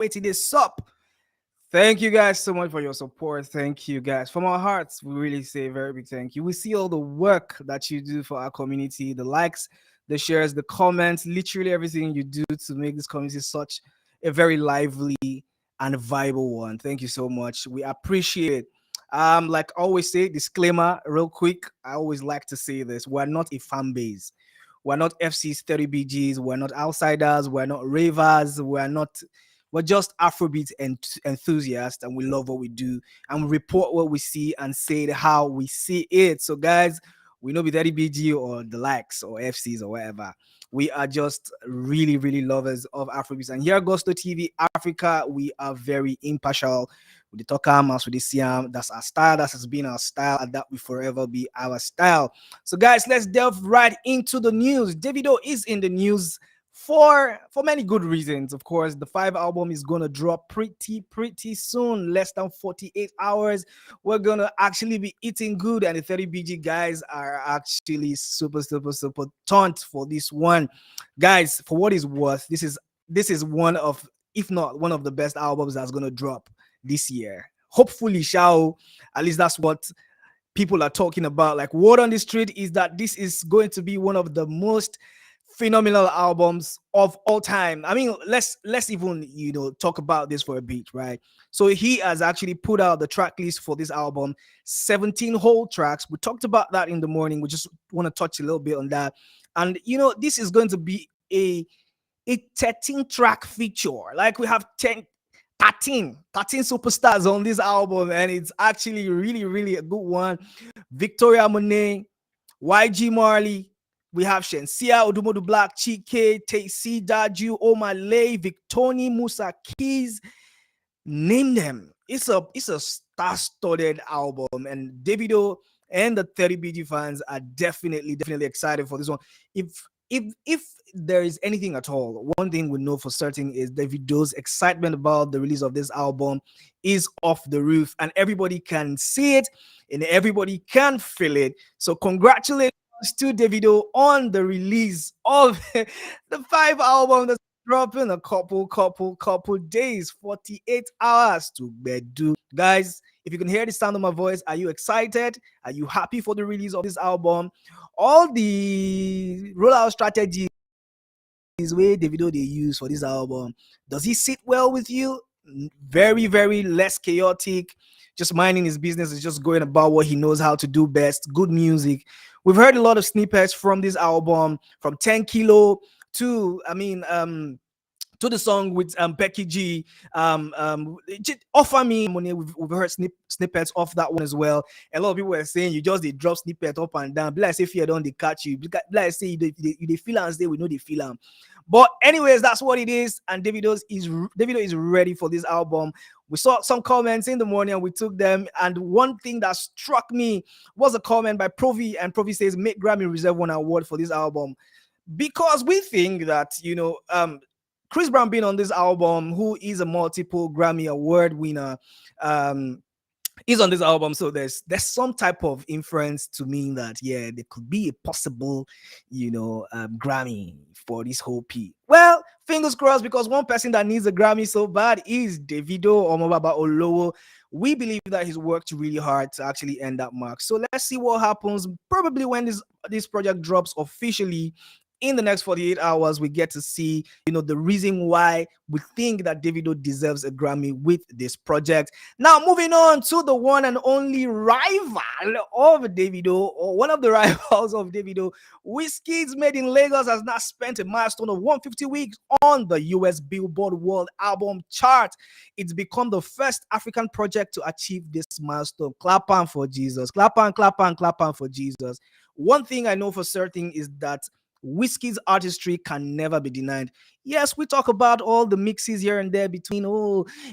waiting this up. Thank you guys so much for your support. Thank you guys. From our hearts, we really say a very big thank you. We see all the work that you do for our community, the likes, the shares, the comments, literally everything you do to make this community such a very lively and viable one. Thank you so much. We appreciate it. Like I always say, disclaimer, real quick. I always like to say this: we're not a fan base. We're not FC's 30 BGs. We're not outsiders. We're not ravers. We're just Afrobeat enthusiasts, and we love what we do, and we report what we see and say it how we see it. So, guys, we know be 30 BG or the likes or FCs or whatever. We are just really, really lovers of Afrobeats. And here at Gusto TV Africa, we are very impartial. With the Tokam, as with the Siam, that's our style. That has been our style, and that will forever be our style. So, guys, let's delve right into the news. Davido is in the news for many good reasons. Of course, the 5 album is gonna drop pretty soon, less than 48 hours. We're gonna actually be eating good, and the 30 BG guys are actually super taunt for this one. Guys, for what is worth, this is one of, if not one of the best albums that's gonna drop this year. Hopefully, shall at least that's what people are talking about. Like, word on the street is that this is going to be one of the most phenomenal albums of all time. I mean, let's even talk about this for a bit, right? So he has actually put out the track list for this album, 17 whole tracks. We talked about that in the morning. We just want to touch a little bit on that. And this is going to be a 13 track feature. Like, we have 13 superstars on this album, and it's actually really a good one. Victoria Monet, YG Marley, we have Shensia, Odumodu Black, Chike, Tayc, Daju, Omalay, Victoni, Musa Keys, name them. It's a star-studded album, and Davido and the 30 BG fans are definitely excited for this one. If there is anything at all, one thing we know for certain is Davido's excitement about the release of this album is off the roof, and everybody can see it and everybody can feel it. So congratulations to Davido on the release of the 5 album that's dropping a couple days, 48 hours to bedu. Guys, if you can hear the sound of my voice, are you excited? Are you happy for the release of this album? All the rollout strategies way Davido they use for this album, does he sit well with you? Very less chaotic, just minding his business, is just going about what he knows how to do best. Good music. We've heard a lot of snippets from this album, from 10 Kilo to to the song with Becky G, Offer Me Money. We've heard snippets of that one as well. A lot of people were saying you just they drop snippet up and down. Like say fear don't they catch you. Like say they feel and say we know they feel them. But anyways, that's what it is. And Davido is ready for this album. We saw some comments in the morning and we took them. And one thing that struck me was a comment by Provi, and Provi says make Grammy reserve one award for this album, because we think that Chris Brown being on this album, who is a multiple Grammy Award winner, is on this album. So there's some type of inference to mean that, yeah, there could be a possible, Grammy for this whole P. Well, fingers crossed, because one person that needs a Grammy so bad is Davido Omobaba Olowo. We believe that he's worked really hard to actually end that mark. So let's see what happens. Probably when this project drops officially, in the next 48 hours, we get to see, the reason why we think that Davido deserves a Grammy with this project. Now, moving on to the one and only rival of Davido, or one of the rivals of Davido, WIZKID'S Made in Lagos has now spent a milestone of 150 weeks on the US Billboard World Album Chart. It's become the first African project to achieve this milestone. Clap on for Jesus. Clap on for Jesus. One thing I know for certain is that WIZKID'S artistry can never be denied. Yes, we talk about all the mixes here and there between,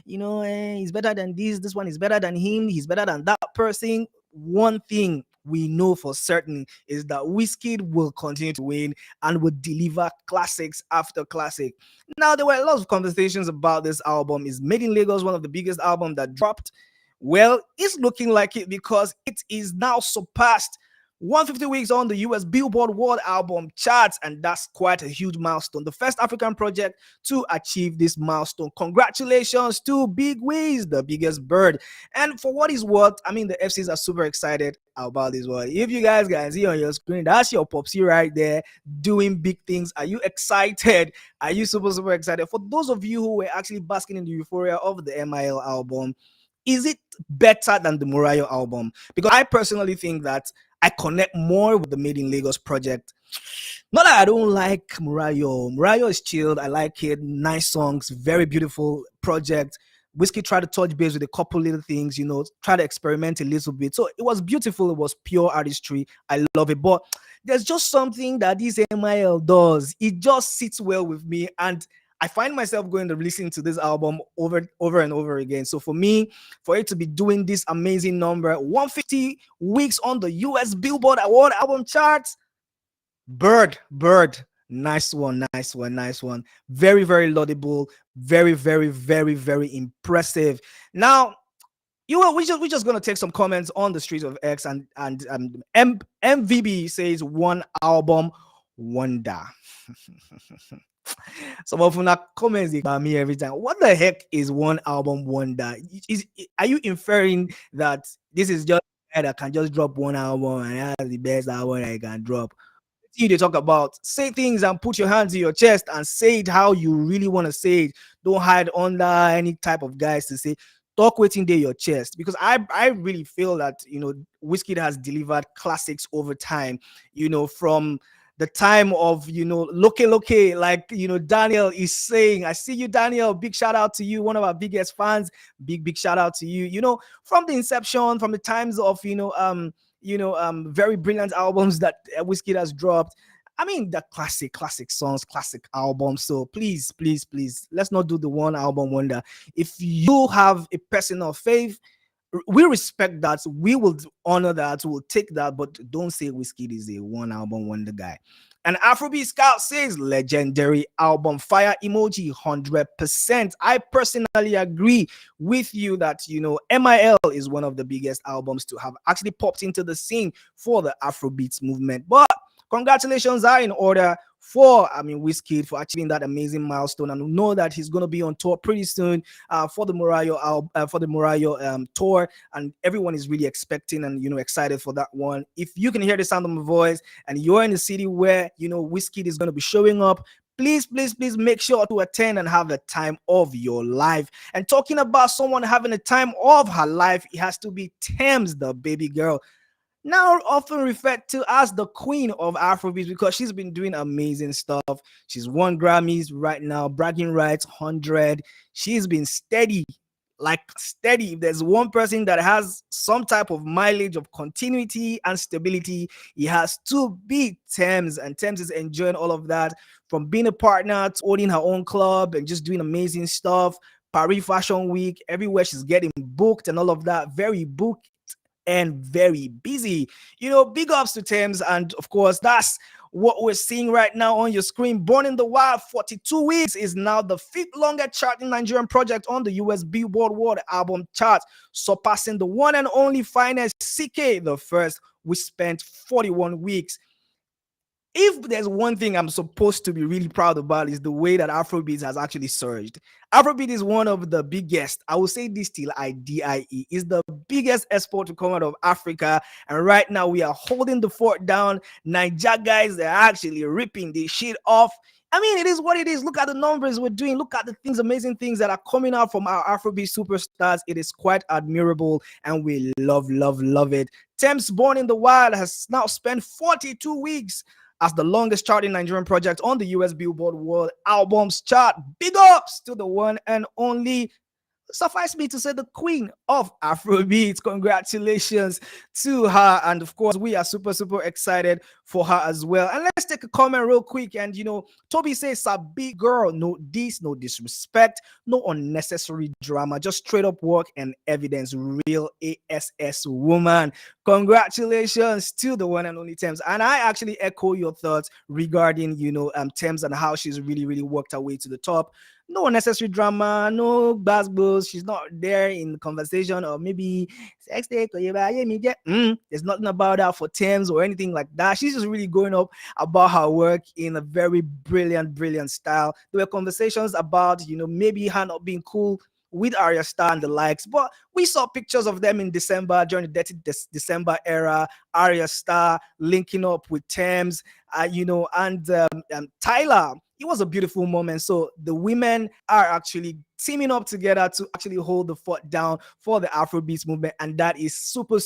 he's better than this one is better than him, he's better than that person. One thing we know for certain is that WIZKID will continue to win and will deliver classics after classic. Now, there were a lot of conversations about this album. Is Made in Lagos one of the biggest albums that dropped? Well, it's looking like it, because it is now surpassed 150 weeks on the US Billboard World Album charts, and that's quite a huge milestone. The first African project to achieve this milestone. Congratulations to Big Wiz, the biggest bird. And for what is worth, I mean, the FCs are super excited about this one. If you guys can see on your screen, that's your Popsy right there doing big things. Are you excited? Are you super, super excited? For those of you who were actually basking in the euphoria of the MIL album, is it better than the Murayo album? Because I personally think that I connect more with the Made in Lagos project. Not that I don't like Murayo. Murayo is chilled. I like it. Nice songs, very beautiful project. Whiskey tried to touch base with a couple little things, try to experiment a little bit. So it was beautiful. It was pure artistry. I love it. But there's just something that this MIL does. It just sits well with me. And I find myself going to listen to this album over and over again. So for me, for it to be doing this amazing number, 150 weeks on the US Billboard Award album charts, bird, nice one, nice one, nice one. Very, very laudable, very, very, very, very impressive. Now, we're just gonna take some comments on the streets of X, and MVB says one album wonder. Some of them comments about me every time. What the heck is one album wonder? Are you inferring that this is just a guy that can just drop one album and that's the best album I can drop? You they talk about, say things and put your hands in your chest and say it how you really want to say it. Don't hide under any type of guys to say talk waiting there your chest, because I really feel that WIZKID has delivered classics over time, from the time of loke like Daniel is saying. I see you, Daniel. Big shout out to you, one of our biggest fans. Big shout out to you. From the inception, from the times of very brilliant albums that WIZKID has dropped. I mean, the classic songs, classic albums. So please, let's not do the one album wonder. If you have a personal faith, we respect that. We will honor that. We'll take that. But don't say WIZKID is a one album wonder guy. And Afrobeat Scout says legendary album, fire emoji, 100%. I personally agree with you that MIL is one of the biggest albums to have actually popped into the scene for the Afrobeats movement. But congratulations are in order for WIZKID for achieving that amazing milestone, and we know that he's going to be on tour pretty soon for the Murayo tour, and everyone is really expecting and excited for that one. If you can hear the sound of my voice and you're in a city where WIZKID is going to be showing up, please make sure to attend and have the time of your life. And talking about someone having a time of her life, it has to be Tems, the baby girl, now often referred to as the queen of Afrobeats, because she's been doing amazing stuff. She's won Grammys right now, bragging rights 100. She's been steady. If there's one person that has some type of mileage of continuity and stability, he has to be Tems. And Tems is enjoying all of that, from being a partner to owning her own club and just doing amazing stuff. Paris Fashion Week, everywhere she's getting booked and all of that. Very booked and very busy. Big ups to Tems. And of course, that's what we're seeing right now on your screen. Born in the Wild, 42 weeks, is now the 5th longest charting Nigerian project on the US Billboard World Album charts, surpassing the one and only finest CK the First, which spent 41 weeks. If there's one thing I'm supposed to be really proud about, is the way that Afrobeat has actually surged. Afrobeat is one of the biggest, I will say this till I die, is the biggest export to come out of Africa. And right now we are holding the fort down. Niger guys, they're actually ripping this shit off. I mean, it is what it is. Look at the numbers we're doing. Look at the amazing things that are coming out from our Afrobeat superstars. It is quite admirable, and we love it. Tems, Born in the Wild, has now spent 42 weeks as the longest charting Nigerian project on the US Billboard World Albums chart. Big ups to the one and only, suffice me to say, the queen of Afrobeats. Congratulations to her. And of course, we are super excited for her as well. And let's take a comment real quick. And Toby says, Sabi girl, no disrespect, no unnecessary drama, just straight up work and evidence. Real ASS woman. Congratulations to the one and only Tems. And I actually echo your thoughts regarding Tems and how she's really worked her way to the top. no unnecessary drama, no buzz. She's not there in conversation or maybe sex day. There's nothing about that for Tems or anything like that. She's just really going up about her work in a very brilliant style. There were conversations about, maybe her not being cool with Ayra Starr and the likes, but we saw pictures of them in December during the Dirty December era. Ayra Starr linking up with Tems, and Tyler. It was a beautiful moment. So the women are actually teaming up together to actually hold the fort down for the Afrobeats movement, and that is super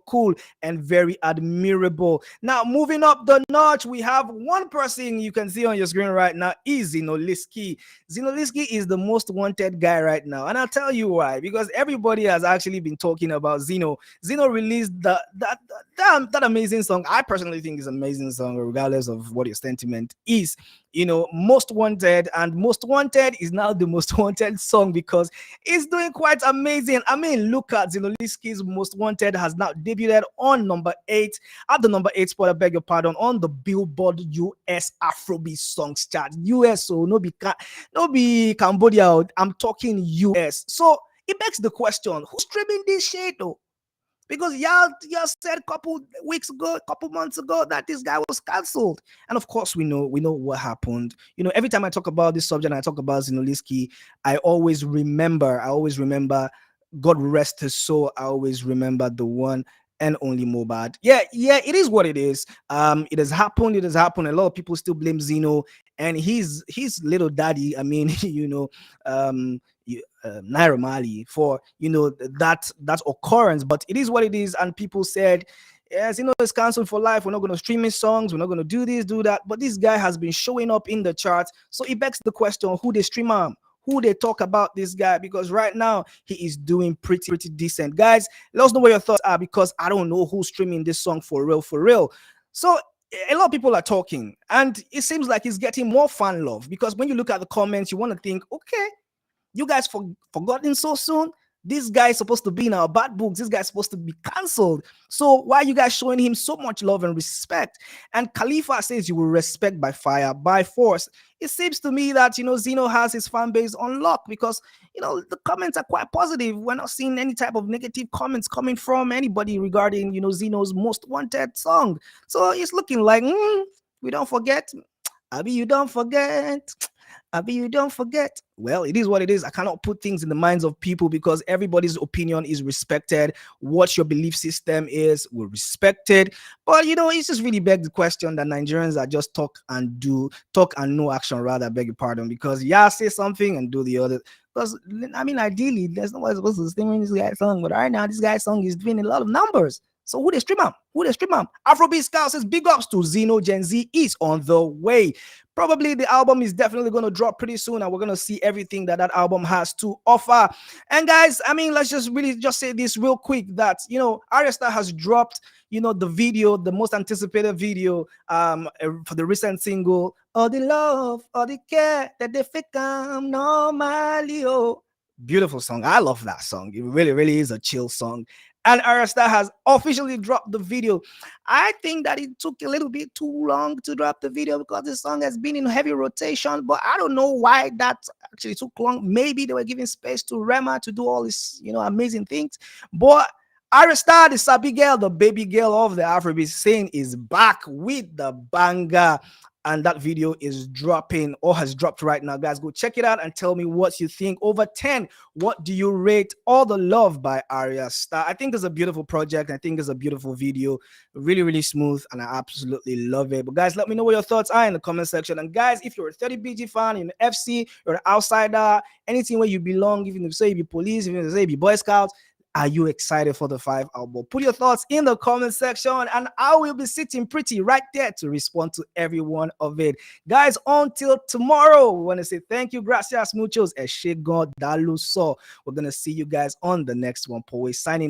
cool and very admirable. Now, moving up the notch, we have one person you can see on your screen right now is Zinoleesky. Zinoleesky is the most wanted guy right now, and I'll tell you why. Because everybody has actually been talking about Zino. Zino released that amazing song. I personally think is an amazing song, regardless of what your sentiment is. Most wanted, and most wanted is now the most wanted song because it's doing quite amazing. I mean, look at Zinoleesky's most wanted has now debuted on number 8 at the number 8 spot. I beg your pardon, on the Billboard US Afrobeat songs chart. US, so no be Cambodia. I'm talking US. So it begs the question: who's streaming this shit though? Because y'all said a couple weeks ago, a couple months ago, that this guy was cancelled. And of course, we know what happened. Every time I talk about this subject, I talk about Zinoleesky, I always remember, God rest his soul. I always remember the one and only Mobad. Yeah, it is what it is. It has happened. A lot of people still blame Zino and his little daddy. I mean, Naira Mali for that occurrence, but it is what it is. And people said, yes, it's cancelled for life. We're not going to stream his songs. We're not going to do this, do that. But this guy has been showing up in the charts, so it begs the question: who they stream him? Who they talk about this guy? Because right now he is doing pretty decent. Guys, let us know what your thoughts are, because I don't know who's streaming this song for real. So a lot of people are talking, and it seems like he's getting more fan love, because when you look at the comments, you want to think, okay, you guys forgotten so soon? This guy is supposed to be in our bad books. This guy is supposed to be cancelled. So why are you guys showing him so much love and respect? And Khalifa says you will respect by fire, by force. It seems to me that, Zino has his fan base on lock, because, the comments are quite positive. We're not seeing any type of negative comments coming from anybody regarding, Zino's most wanted song. So it's looking like, we don't forget. Abi, you don't forget. Abi, you don't forget. Well, it is what it is. I cannot put things in the minds of people, because everybody's opinion is respected. What your belief system is, will respect it. But it's just really begs the question that Nigerians are just talk and no action, rather, beg your pardon, because say something and do the other. Because I mean, ideally, there's nobody supposed to stream this guy's song, but right now this guy's song is doing a lot of numbers. So who they stream him? Afrobeat Scout says big ups to Zino. Gen Z is on the way. Probably the album is definitely going to drop pretty soon, and we're going to see everything that album has to offer. And guys, I mean, let's just say this real quick, that Ayra Starr has dropped the video, the most anticipated video for the recent single, all the love, all the care that they fake normally. Oh, beautiful song. I love that song. It really is a chill song. And Ayra Starr has officially dropped the video. I think that it took a little bit too long to drop the video, because the song has been in heavy rotation, but I don't know why that actually took long. Maybe they were giving space to Rema to do all these, amazing things. But Ayra Starr, the sabi girl, the baby girl of the Afrobeat scene, is back with the banger. And that video is dropping, or has dropped right now. Guys, go check it out and tell me what you think. Over 10, what do you rate All the Love by Ayra Starr? I think it's a beautiful project. I think it's a beautiful video. Really smooth, and I absolutely love it. But guys, let me know what your thoughts are in the comment section. And guys, if you're a 30BG fan, you're an FC, you're an outsider, anything where you belong, even if you say you be police, even if you say you be Boy Scouts, are you excited for the 5 album? Put your thoughts in the comment section, and I will be sitting pretty right there to respond to every one of it. Guys, until tomorrow, we want to say thank you, gracias muchos, eshegon daluso. We're going to see you guys on the next one. Poe signing